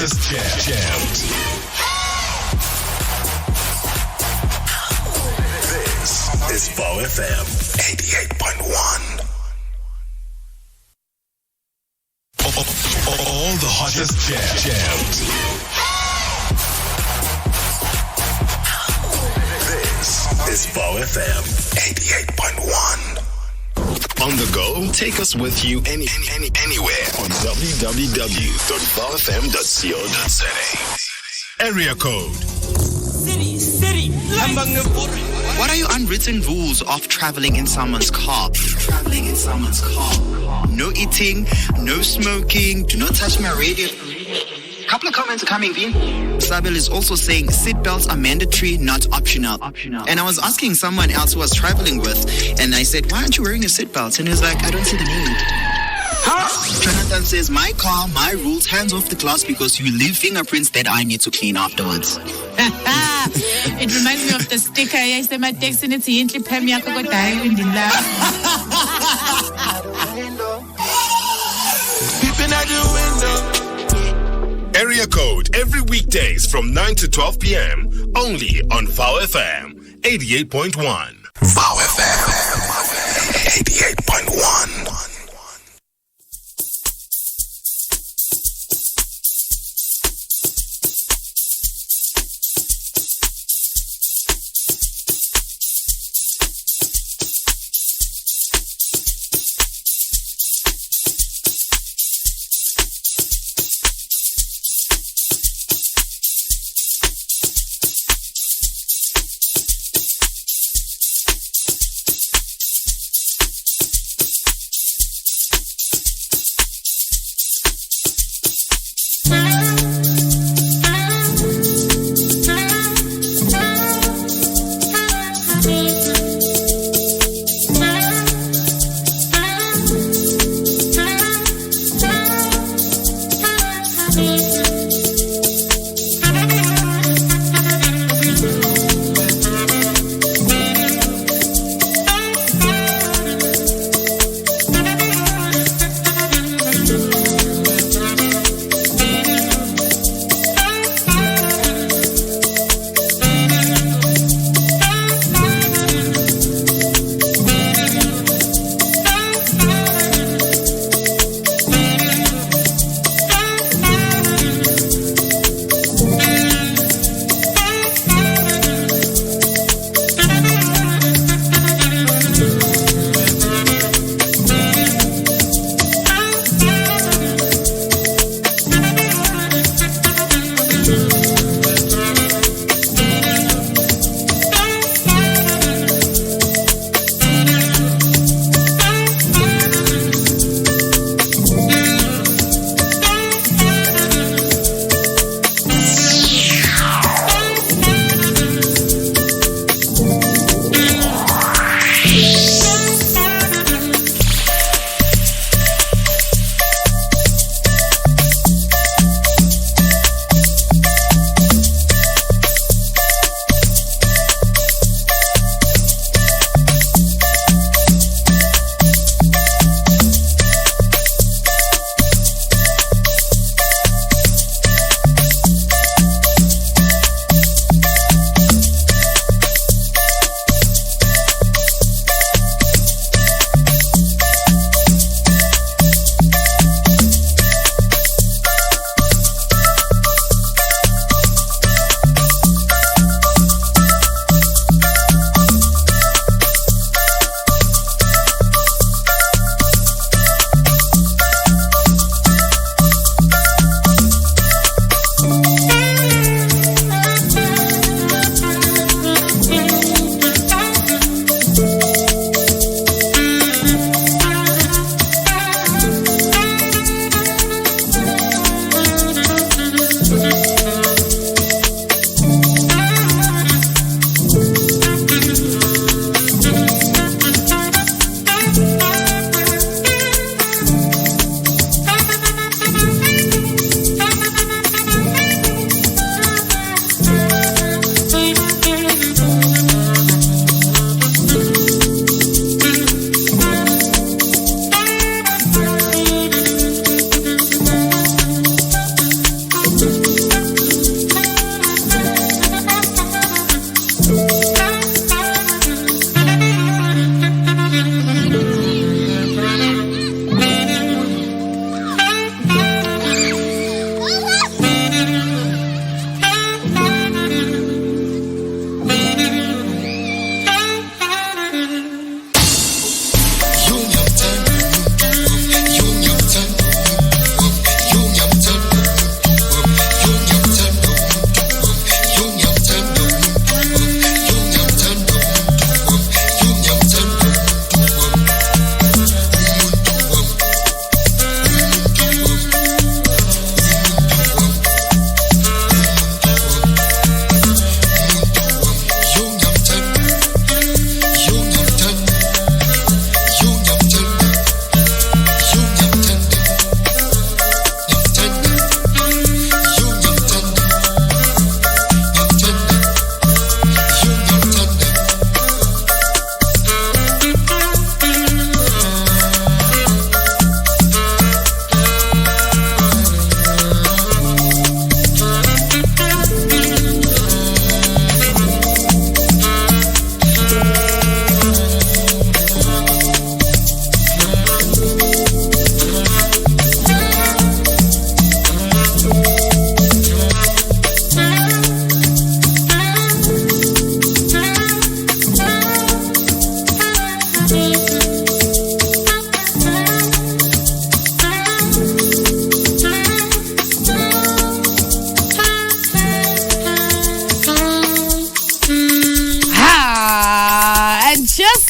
hottest jams. This is VOW FM 88.1. All the hottest jams. This is VOW FM 88.1. On the go, take us with you anywhere on www.vowfm.co.za. Area code. City. What are your unwritten rules of traveling in someone's car? No eating, no smoking, do not touch my radio. Couple of comments are coming in. Sabel is also saying seatbelts are mandatory, not optional. And I was asking someone else who was traveling with, and I said, why aren't you wearing a seatbelt? And he was like, I don't see the need. Jonathan says, my car, my rules, hands off the glass because you leave fingerprints that I need to clean afterwards. It reminds me of the sticker. I say my text and it's yintli phem yakho kodwa hayi indila. Peeping at your window. Area code every weekdays from 9 to 12 p.m. only on VOW FM 88.1. VOW FM 88.1.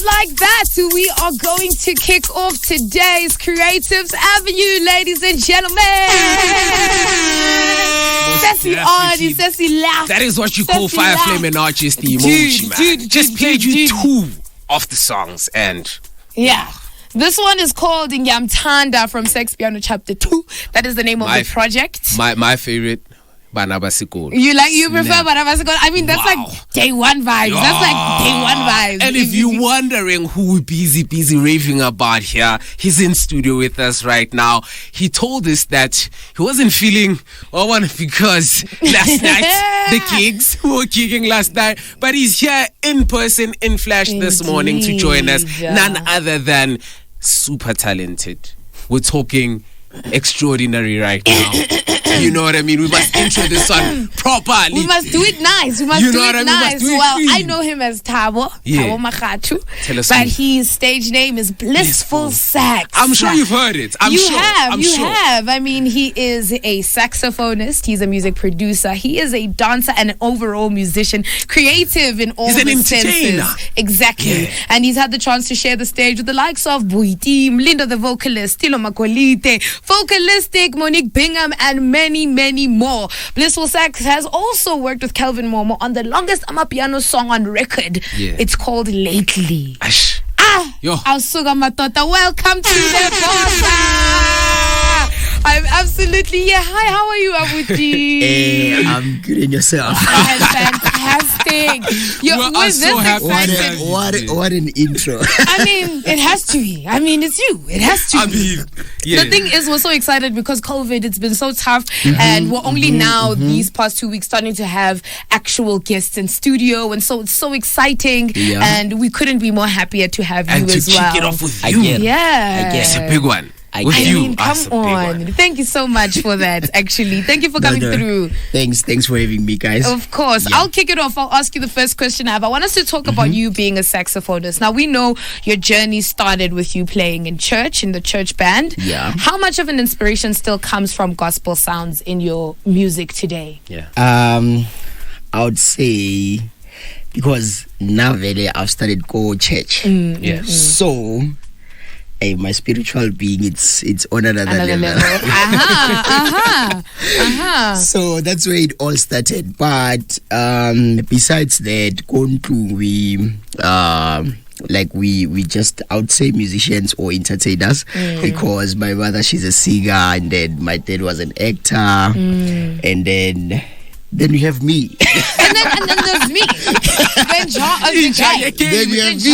just like that, we are going to kick off today's Creatives Avenue, ladies and gentlemen. Sassy on, sassy laugh. That is what you call Fire Flame and Artist emoji, man. Just played you two of the songs and... Yeah. This one is called Ngyamthanda from Sex Piano Chapter 2. That is the name of the project. My favorite, Bana Basikolo. You prefer Bana Basikolo? I mean, that's like day one vibes. Yeah. That's like day one vibes. And if you're wondering who we're busy raving about here, he's in studio with us right now. He told us that he wasn't feeling one because last night, the gigs were kicking last night, but he's here in person, in flash this morning to join us. None other than super talented. We're talking extraordinary right now. You know what I mean? We must intro this one properly. We must do it nice. We must do it nice. I know him as Tabo Makatu, but his stage name is Blissful Sax. I'm sure you've heard it. You have. I mean, he is a saxophonist. He's a music producer. He is a dancer and an overall musician, creative in all the senses. Exactly. Yeah. And he's had the chance to share the stage with the likes of Buiti, Mlindo the vocalist, Tilo Makolite, Vocalistic, Monique Bingham, and many more. Blissful Sax has also worked with Kelvin Momo on the longest Amapiano song on record. Yeah. It's called Lately. Ausuga Matota, welcome to the podcast. I'm absolutely, Hi, how are you, Abuti? I'm good in yourself. Fantastic. What an intro. I mean, it has to be. I mean, it's you. It has to be. The thing is, we're so excited because COVID, it's been so tough. And we're only now, these past 2 weeks, starting to have actual guests in studio. And so it's so exciting. Yeah. And we couldn't be more happier to have you as well. And to kick it off with you. Yeah. It's a big one. I mean, come on. Thank you so much for that, actually. Thank you for coming through. Thanks for having me, guys. Of course. Yeah. I'll kick it off. I'll ask you the first question I have. I want us to talk about you being a saxophonist. Now, we know your journey started with you playing in church, in the church band. Yeah. How much of an inspiration still comes from gospel sounds in your music today? Yeah. I would say because now really I've started go church. So... my spiritual being, it's on another level. So that's where it all started. But besides that, we just, I would say, musicians or entertainers, because my mother, she's a singer, and then my dad was an actor, and then we have me. and then there's me. Then you have me.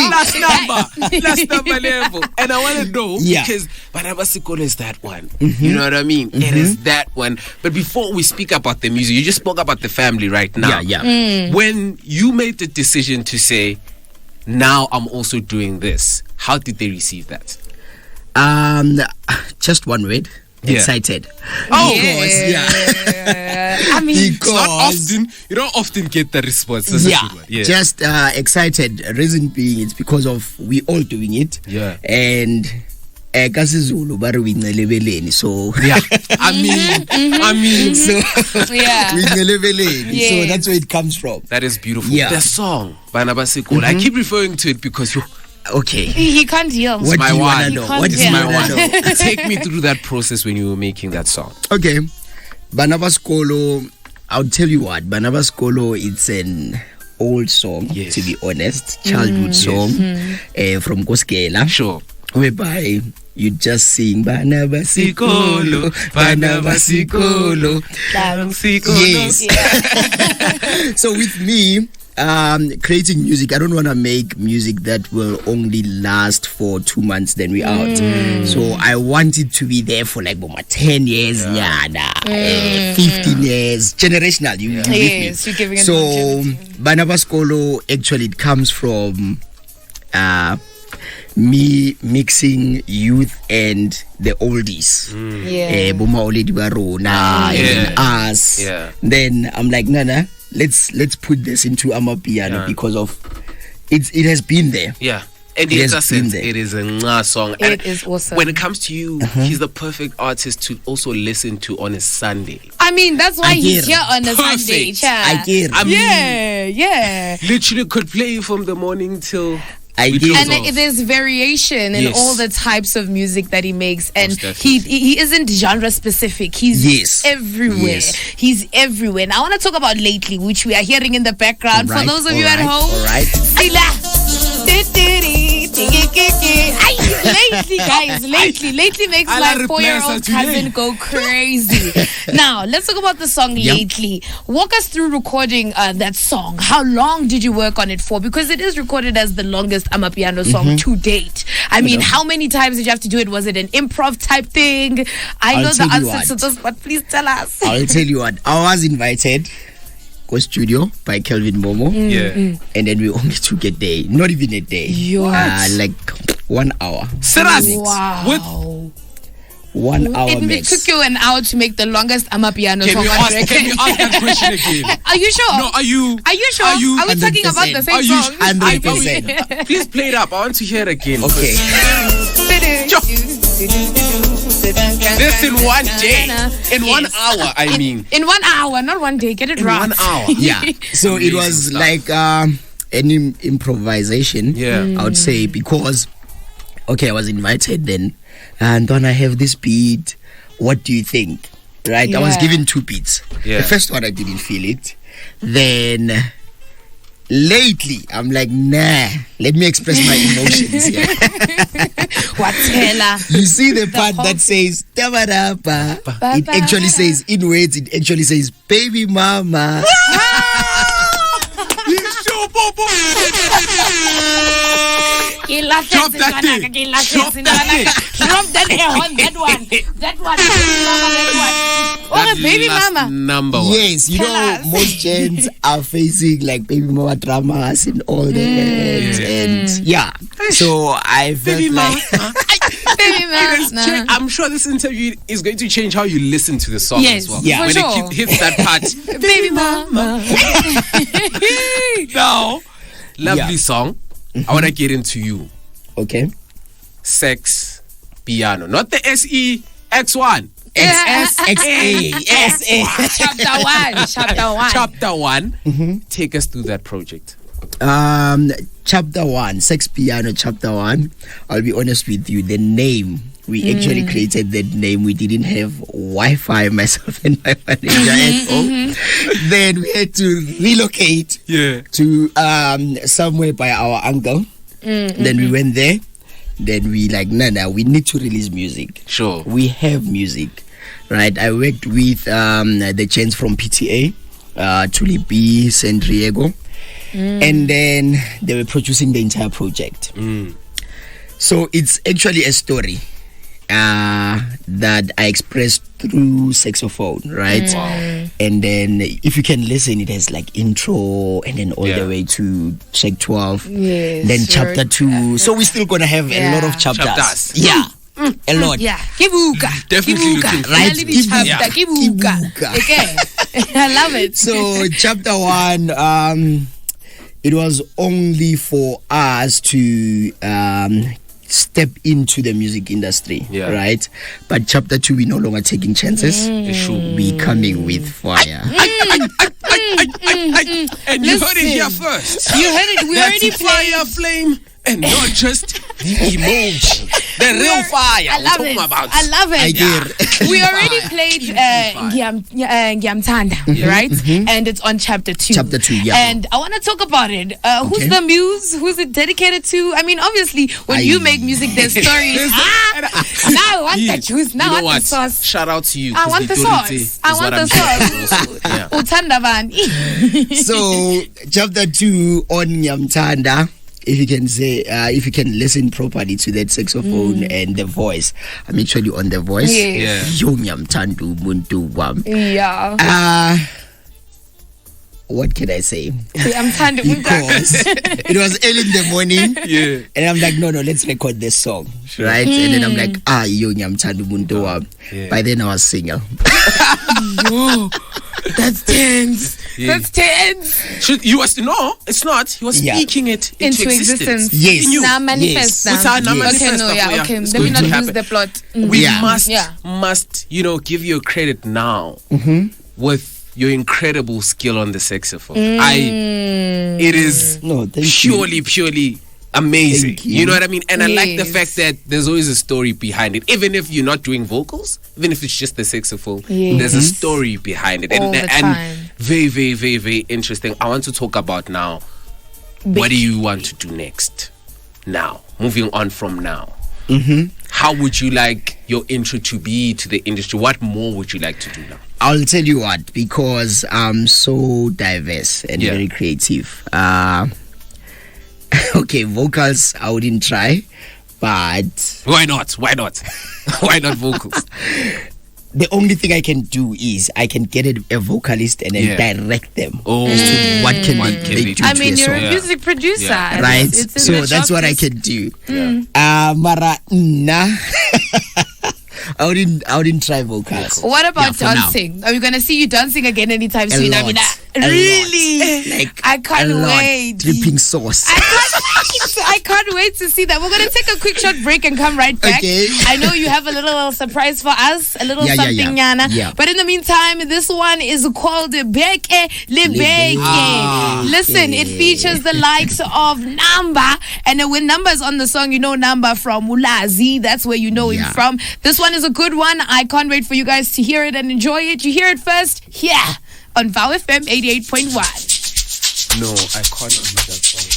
Last number level. And I want to know, because Banabasikolo is that one. You know what I mean? It is that one. But before we speak about the music, you just spoke about the family right now. When you made the decision to say, now I'm also doing this, how did they receive that? Just one word. Excited. I mean, because you don't often get the response. Just excited. Reason being, it's because of we all doing it. And Kasizulu bari winelebeleni. So I mean so winelebeleni. So that's where it comes from. That is beautiful. The song Banabasikolo. I keep referring to it because you okay. He can't heal. What do you want to know? What is my one? Take me through that process when you were making that song. Okay. Banabasikolo, I'll tell you what. Banabasikolo, it's an old song, to be honest. Childhood song from Koskela. Sure. Whereby you just sing Banabasikolo, Banabasikolo. Yes. So with me, creating music, I don't want to make music that will only last for 2 months, then we out. So I want it to be there for like 10 years, 15 years, generational. You with me? You're giving it so Banabasikolo, actually it comes from me mixing youth and the oldies. Boma Oledi Barona and us. Then I'm like, Nana, let's put this into Amapiano because of it has been there. And it is a song. It is awesome. When it comes to you, he's the perfect artist to also listen to on a Sunday. I mean, that's why he's here on a Sunday. I mean, literally could play you from the morning till I did. And there's variation in all the types of music that he makes, and he isn't genre specific. He's everywhere. Yes. He's everywhere. Now I want to talk about Lately, which we are hearing in the background. For those of you at home, Lately makes my 4-year-old cousin go crazy. Now let's talk about the song Lately. Walk us through recording that song. How long did you work on it for? Because it is recorded as the longest Amapiano song to date. I mean, how many times did you have to do it? Was it an improv type thing? I know the answer to this, but please tell us. I'll tell you what. I was invited go studio by Kelvin Momo. And then we only took a day. Not even a day. Like 1 hour. Seriously? Wow. With 1 hour it took you an hour to make the longest Amapiano song. Can you ask that question again? Are you sure? No, are you sure? Are we talking about the same song? 100%. Please play it up. I want to hear it again. Okay. This in 1 day. In 1 hour, I mean. In 1 hour, not 1 day. Get it right. 1 hour. Yeah. So it was like an improvisation, I would say, because, I was invited then, and then I have this beat. What do you think? Right? I was given 2 beats. The first one, I didn't feel it. Then lately, I'm like, nah, let me express my emotions here. You see the part that says Tabarapa. It actually says, in words, it actually says, baby mama. Drop that thing. Drop that one. Oh, baby mama. Number 1. Yes, you know, most gents are facing like baby mama dramas and all that. And so I felt baby like baby mama. I'm sure this interview is going to change how you listen to the song as well. Yeah. When it hits that part. Baby mama. Now, lovely song. I want to get into you. Okay. Sex piano. Not the SEX1. Chapter 1. Take us through that project. Chapter 1, Sex Piano, Chapter 1. I'll be honest with you, the name, we actually created that name. We didn't have Wi-Fi, myself and my manager at home. Then we had to relocate to somewhere by our uncle. Then we went there. Then we like, nah, we need to release music. Sure. We have music, right? I worked with the gents from PTA, Tuli B, San Diego. And then they were producing the entire project. So it's actually a story that I expressed through saxophone, right? And then if you can listen, it has like intro and then all the way to check 12. Then chapter 2. So we're still gonna have a lot of chapters. A lot. Kibuka. Definitely looking right? Kibuka. Okay. I love it. So chapter 1, it was only for us to step into the music industry, right? But chapter 2, we're no longer taking chances. We coming with fire. And you heard it here first. You heard it. We already fire flame. And not just the emoji, the real fire. I love it. I love it. We already played Ngiamthanda, right? And it's on chapter 2. Chapter 2, And I want to talk about it. Who's the muse? Who's it dedicated to? I mean, obviously, when you make music, there's stories. Now I want the juice. Now I want the sauce. Shout out to you. I want the sauce. I want the sauce. Uthandavan. So, chapter 2 on Ngiamthanda. If you can say, if you can listen properly to that saxophone and the voice, I'm actually on the voice. What can I say? Because it was early in the morning, and I'm like, no, let's record this song, right? And then I'm like, by then I was single. That's tense. That's tense. You was it's not. He was speaking it into existence. Yes. Now manifest. Okay. Let me not lose the plot. We must, give you credit now with your incredible skill on the saxophone. It is purely amazing. You know what I mean? And I like the Yes. fact that there's always a story behind it. Even if you're not doing vocals, even if it's just the saxophone, there's a story behind it. All the time. And very, very, very, very interesting. I want to talk about now. What do you want to do next? Now, moving on from now. How would you like your intro to be to the industry? What more would you like to do now? I'll tell you what, because I'm so diverse and very creative. Okay, vocals I wouldn't try, but Why not? Why not? Why not vocals? the only thing I can do is I can get a vocalist and then direct them as to what can they do I to mean, a you're song. a music producer. Yeah. Right, It's in so the that's job what I des- can do. Mara, nah. I wouldn't try vocals. What about for now. dancing? Are we going to see you dancing again anytime soon? I mean, A really? lot. Like I can't a lot. wait. Dripping sauce. I can't wait to see that. We're going to take a quick short break and come right back. Okay. I know you have a little surprise for us, a little something, Yana. Yeah. But in the meantime, this one is called Beke Lebeke. Listen, it features the likes of Namba. And when Namba is on the song, you know Namba from Ulazi. That's where you know him from. This one is a good one. I can't wait for you guys to hear it and enjoy it. You hear it first here on VOW FM 88.1. No, I can't do that song.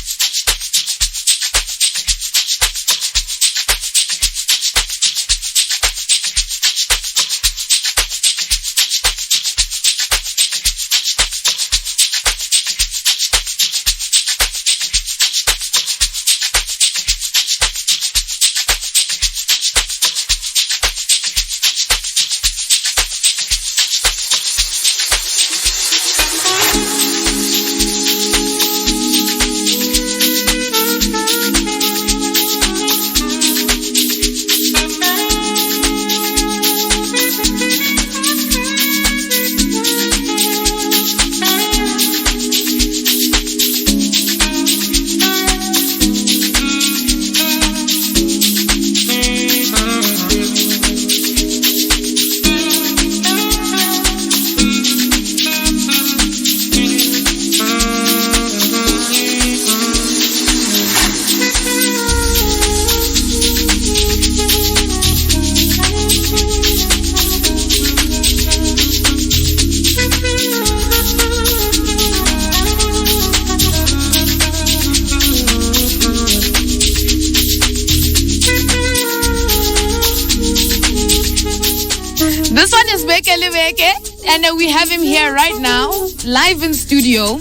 This one is Beke Lebeke, and we have him here right now, live in studio.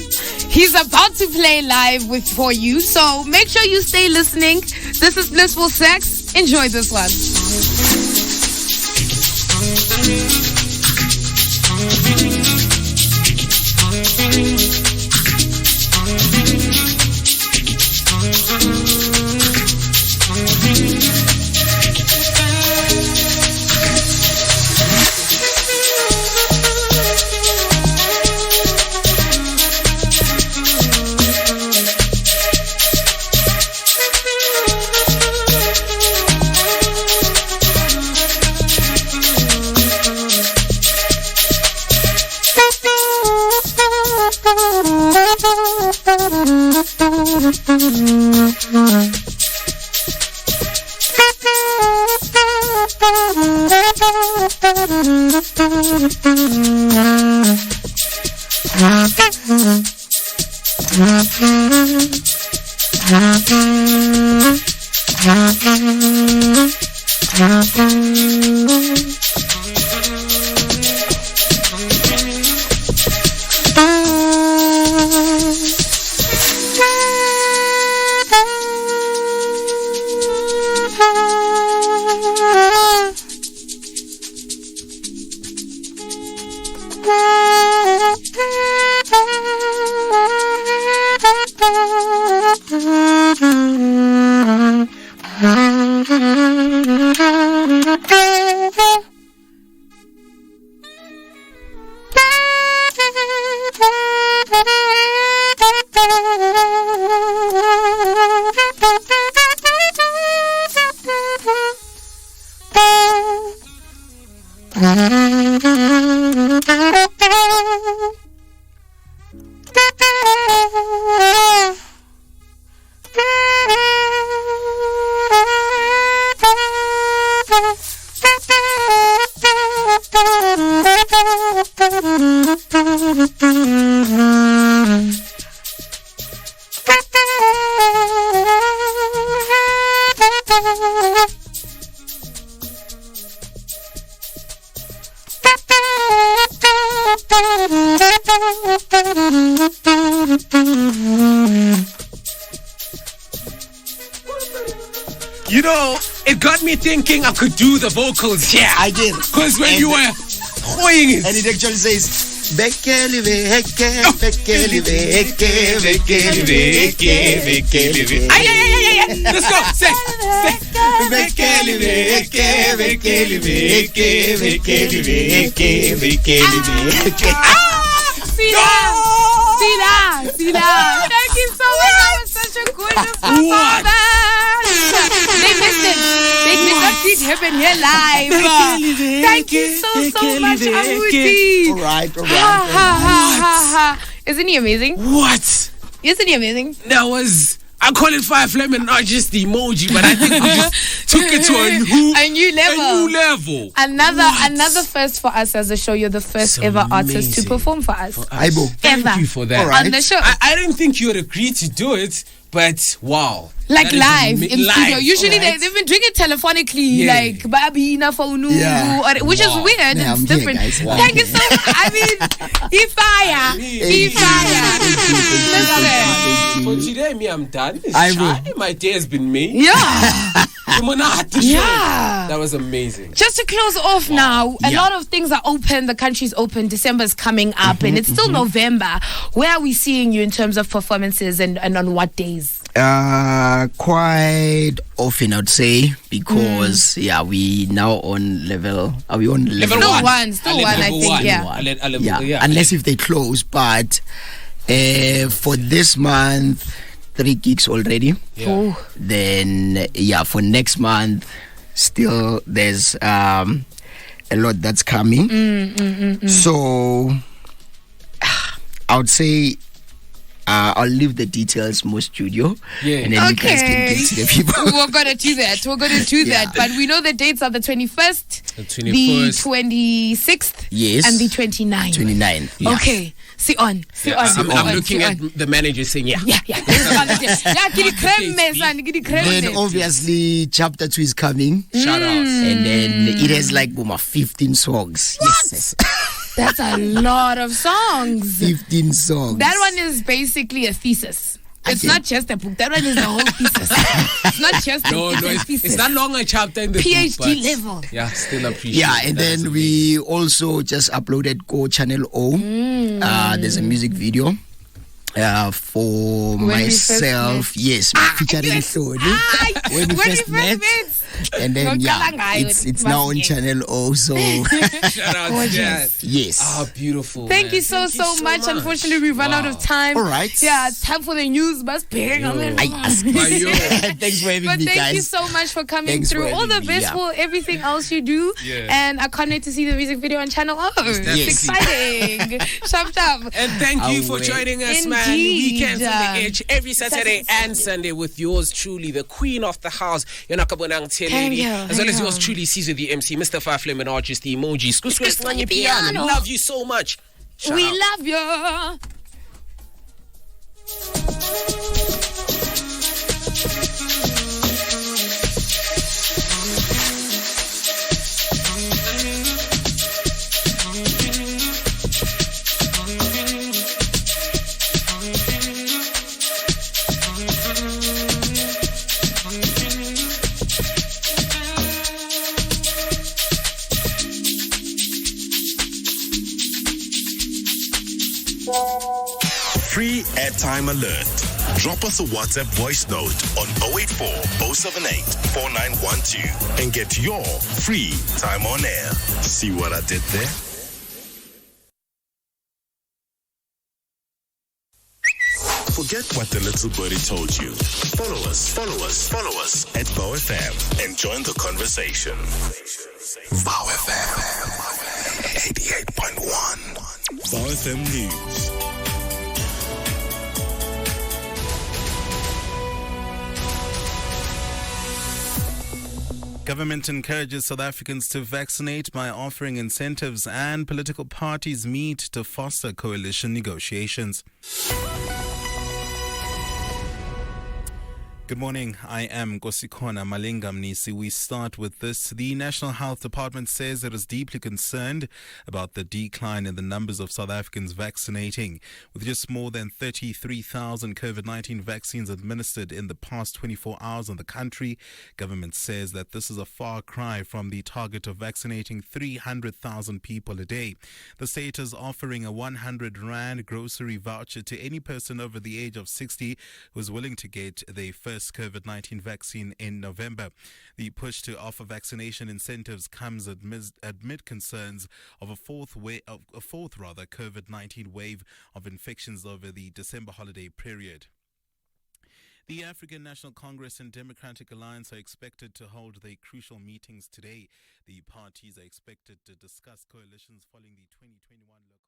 He's about to play live for you, so make sure you stay listening. This is Blissful Sax. Enjoy this one. You know, it got me thinking I could do the vocals. Yeah, I did. Because when you were hoing it. And it actually says, Bekele veke, bekele veke, bekele veke, bekele veke. Ay. Let's go. Say. Bekele veke, bekele veke, bekele veke, bekele veke. See that. Thank you so much. That was such a gorgeous performance. They missed it. They did not see it happen here live. Thank you so much, Amuti. All right. Isn't he amazing? What? Isn't he amazing? That was... I call it Fire Flame and not just the emoji, but I think we just took it to a new level. Another first for us as a show. You're the first ever artist to perform for us. Thank you for that. Right. On the show. I didn't think you would agree to do it, but wow. Like live in studio. Usually right. they've been doing it telephonically, like Babina Phonu, which is weird. Yeah, it's different. Wow. Thank you so much. I mean, he fire. Listen. For today, me, I'm done. I My day has been made. Yeah. That was amazing. Just to close off now, a lot of things are open. The country's open. December's coming up, and it's still November. Where are we seeing you in terms of performances and on what days? Quite often, I'd say, because we now on level. Are we on level one? Still one, I think. Yeah. Unless if they close, but for this month, 3 gigs already. Yeah. Then for next month, still there's a lot that's coming. So I would say. I'll leave the details more studio. And then you guys can get to the people. We're going to do that. But we know the dates are the 21st, the 26th, and the 29th. 29. Yeah. Okay. See on. I'm looking at the manager saying, Yeah. Then obviously chapter 2 is coming. Shout out. And then it has like 15 songs. Yes. That's a lot of songs. 15 songs. That one is basically a thesis. It's not just a book. That one is the whole thesis. It's not just a thesis. It's not long a chapter in the PhD book, level. Yeah, still appreciate it. Yeah, and then we also just uploaded Go Channel O. There's a music video. For when myself, featuring Tony. When we first met. And then it's now on Channel O. So shout out to that. Yes. Beautiful. Thank you so much. Unfortunately, we've run out of time. All right. Yeah, time for the news. But thanks for having me, guys. Thank you so much for coming through. All the best for everything else you do. And I can't wait to see the music video on Channel O. It's exciting. Shop. And thank you for joining us, man. Weekends on the Edge every Saturday and Sunday with yours truly, the queen of the house, Yonakabonang Lady, as well as yours truly, Caesar the MC, Mr. Fire Flame and Artist, the emoji. Piano. Love you so much. We love you. Free airtime alert. Drop us a WhatsApp voice note on 084 078 4912 and get your free time on air. See what I did there? Forget what the little birdie told you. Follow us at VOW FM and join the conversation. VOW FM 88.1. VOW FM News. Government encourages South Africans to vaccinate by offering incentives, and political parties meet to foster coalition negotiations. Good morning. I am Kosikona Malinga Mnisi. We start with this. The National Health Department says it is deeply concerned about the decline in the numbers of South Africans vaccinating. With just more than 33,000 COVID-19 vaccines administered in the past 24 hours in the country, government says that this is a far cry from the target of vaccinating 300,000 people a day. The state is offering a 100 Rand grocery voucher to any person over the age of 60 who is willing to get their first COVID-19 vaccine in November. The push to offer vaccination incentives comes amid concerns of a fourth COVID-19 wave of infections over the December holiday period. The African National Congress and Democratic Alliance are expected to hold their crucial meetings today. The parties are expected to discuss coalitions following the 2021 local